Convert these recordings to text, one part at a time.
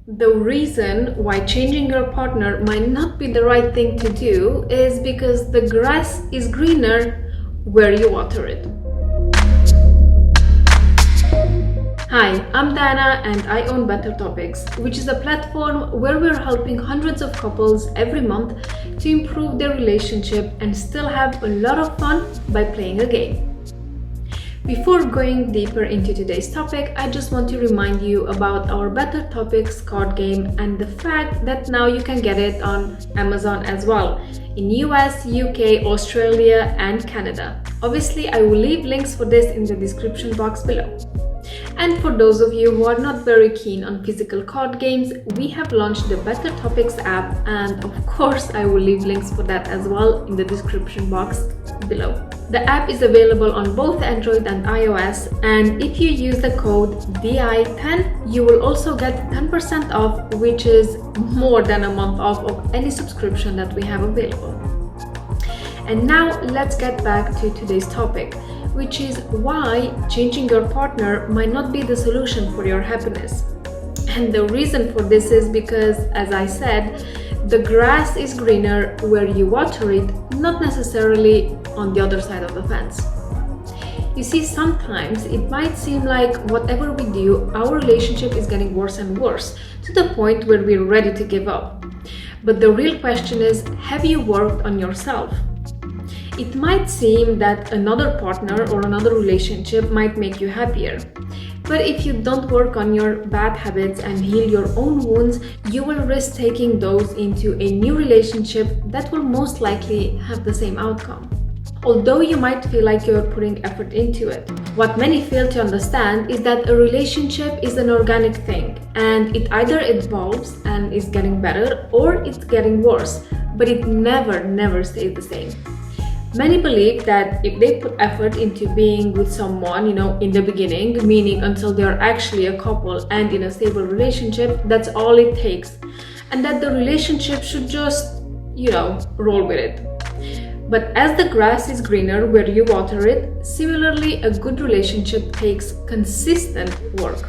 The reason why changing your partner might not be the right thing to do is because the grass is greener where you water it. Hi, I'm Dana and I own Better Topics, which is a platform where we're helping hundreds of couples every month to improve their relationship and still have a lot of fun by playing a game. Before going deeper into today's topic, I just want to remind you about our Better Topics card game and the fact that now you can get it on Amazon as well, in US, UK, Australia and Canada. Obviously, I will leave links for this in the description box below. And for those of you who are not very keen on physical card games, we have launched the Better Topics app, and of course I will leave links for that as well in the description box below. The app is available on both Android and iOS, and if you use the code DI10, you will also get 10% off, which is more than a month off of any subscription that we have available. And now let's get back to today's topic, which is why changing your partner might not be the solution for your happiness. And the reason for this is because, as I said, the grass is greener where you water it, not necessarily on the other side of the fence. You see, sometimes it might seem like whatever we do, our relationship is getting worse and worse, to the point where we're ready to give up. But the real question is, have you worked on yourself? It might seem that another partner or another relationship might make you happier. But if you don't work on your bad habits and heal your own wounds, you will risk taking those into a new relationship that will most likely have the same outcome. Although you might feel like you're putting effort into it, what many fail to understand is that a relationship is an organic thing, and it either evolves and is getting better or it's getting worse, but it never stays the same. Many believe that if they put effort into being with someone, in the beginning, meaning until they are actually a couple and in a stable relationship, that's all it takes. And that the relationship should just, roll with it. But as the grass is greener where you water it, similarly, a good relationship takes consistent work.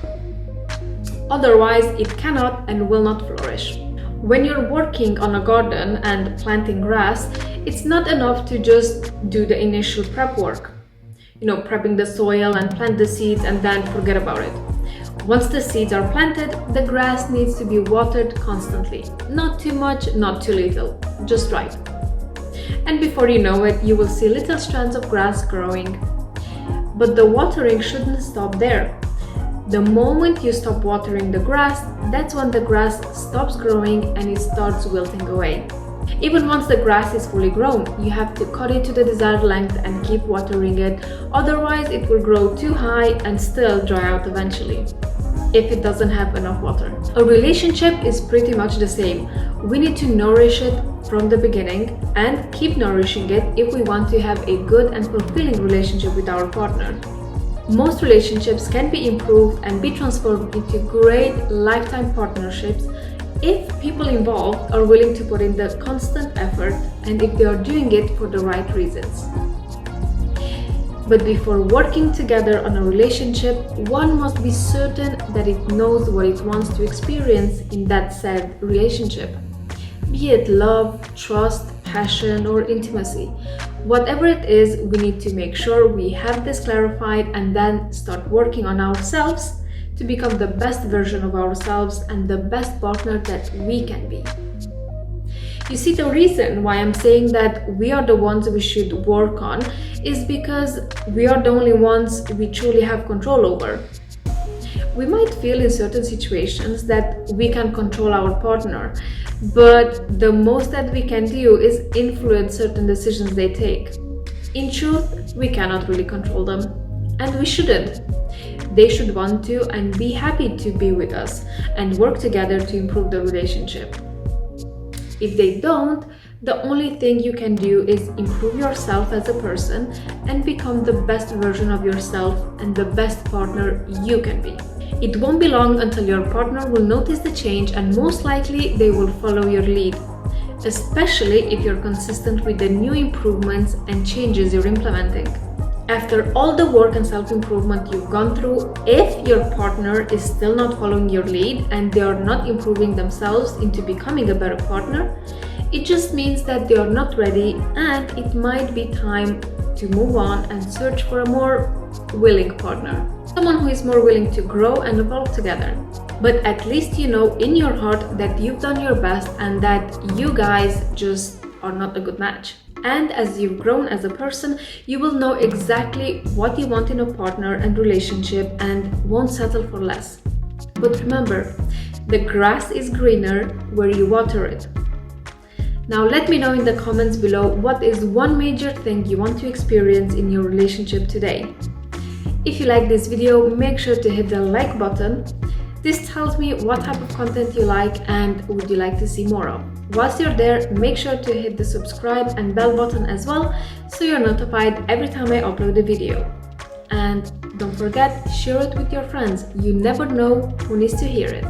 Otherwise, it cannot and will not flourish. When you're working on a garden and planting grass, it's not enough to just do the initial prep work. Prepping the soil and plant the seeds and then forget about it. Once the seeds are planted, the grass needs to be watered constantly. Not too much, not too little, just right. And before you know it, you will see little strands of grass growing. But the watering shouldn't stop there. The moment you stop watering the grass, that's when the grass stops growing and it starts wilting away. Even once the grass is fully grown, you have to cut it to the desired length and keep watering it, otherwise it will grow too high and still dry out eventually, if it doesn't have enough water. A relationship is pretty much the same. We need to nourish it from the beginning and keep nourishing it if we want to have a good and fulfilling relationship with our partner. Most relationships can be improved and be transformed into great lifetime partnerships if people involved are willing to put in the constant effort and if they are doing it for the right reasons. But before working together on a relationship, one must be certain that it knows what it wants to experience in that said relationship. Be it love, trust, passion, or intimacy. Whatever it is, we need to make sure we have this clarified and then start working on ourselves to become the best version of ourselves and the best partner that we can be. You see, the reason why I'm saying that we are the ones we should work on is because we are the only ones we truly have control over. We might feel in certain situations that we can control our partner, but the most that we can do is influence certain decisions they take. In truth, we cannot really control them, and we shouldn't. They should want to and be happy to be with us and work together to improve the relationship. If they don't, the only thing you can do is improve yourself as a person and become the best version of yourself and the best partner you can be. It won't be long until your partner will notice the change and most likely they will follow your lead, especially if you're consistent with the new improvements and changes you're implementing. After all the work and self-improvement you've gone through, if your partner is still not following your lead and they are not improving themselves into becoming a better partner, it just means that they are not ready, and it might be time to move on and search for a more willing partner. Someone who is more willing to grow and evolve together. But at least you know in your heart that you've done your best and that you guys just are not a good match. And as you've grown as a person, you will know exactly what you want in a partner and relationship and won't settle for less. But remember, the grass is greener where you water it. Now let me know in the comments below what is one major thing you want to experience in your relationship today. If you like this video, make sure to hit the like button. This tells me what type of content you like and would you like to see more of. Whilst you're there, make sure to hit the subscribe and bell button as well so you're notified every time I upload a video. And don't forget, share it with your friends. You never know who needs to hear it.